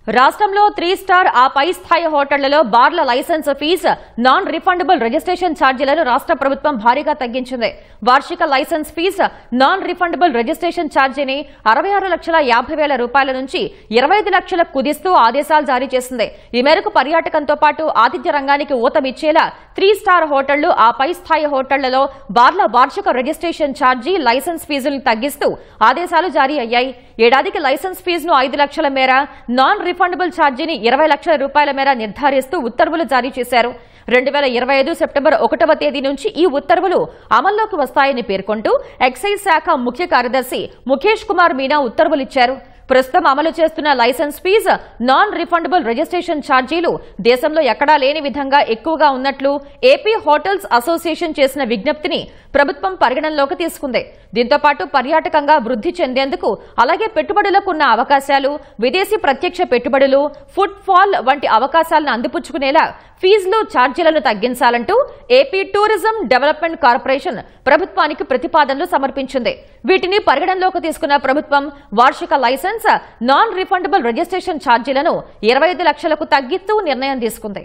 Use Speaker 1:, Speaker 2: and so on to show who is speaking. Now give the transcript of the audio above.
Speaker 1: రాష్ట్రంలో 3 స్టార్ ఆ పై స్థాయి హోటళ్లలో బార్ల licence fee non refundable registration ఛార్జీలను రాష్ట్ర ప్రభుత్వం భారీగా తగ్గించింది. వార్షిక licence fee non refundable registration ఛార్జీని 66,50,000 రూపాయల నుంచి 25 లక్షలకు కుదిస్తూ ఆదేశాలు జారీ చేసింది. ఈ మేరకు పర్యాటకంతో పాటు ఆతిథ్య రంగానికి ఊతమిచ్చేలా 3 స్టార్ హోటళ్లు ఆ పై స్థాయి హోటళ్లలో బార్ల వార్షిక రిజిస్ట్రేషన్ ఛార్జీ లైసెన్స్ ఫీజులను తగ్గిస్తూ ఆదేశాలు జారీ అయ్యాయి. ఏడాదికి లైసెన్స్ ఫీజును 5 లక్షల మేర, నాన్ రిఫండబుల్ ఛార్జీని 20 లక్షల రూపాయల మేర నిర్ధారిస్తూ ఉత్తర్వులు జారీ చేశారు. 2025 సెప్టెంబర్ 1వ తేదీ నుంచి ఈ ఉత్తర్వులు అమల్లోకి వస్తాయని పేర్కొంటూ ఎక్సైజ్ శాఖ ముఖ్య కార్యదర్శి ముఖేష్ కుమార్ మీనా ఉత్తర్వులిచ్చారు. ప్రస్తుతం అమలు చేస్తున్న licence fee, non refundable registration ఛార్జీలు దేశంలో ఎక్కడా లేని విధంగా ఎక్కువగా ఉన్నట్లు ఏపీ హోటల్స్ అసోసియేషన్ చేసిన విజ్ఞప్తిని ప్రభుత్వం పరిగణనలోకి తీసుకుంది. దీంతో పాటు పర్యాటకంగా వృద్ధి చెందేందుకు, అలాగే పెట్టుబడులకు ఉన్న అవకాశాలు, విదేశీ ప్రత్యక్ష పెట్టుబడులు, ఫుట్ ఫాల్ వంటి అవకాశాలను అందిపుచ్చుకునేలా ఫీజులు, ఛార్జీలను తగ్గించాలంటూ ఏపీ టూరిజం డెవలప్మెంట్ కార్పొరేషన్ ప్రభుత్వానికి ప్రతిపాదనలు సమర్పించింది. వీటిని పరిగణనలోకి తీసుకున్న ప్రభుత్వం వార్షిక లైసెన్స్, నాన్ రిఫండబుల్ రిజిస్ట్రేషన్ ఛార్జీలను 25 లక్షలకు తగ్గిస్తూ నిర్ణయం తీసుకుంది.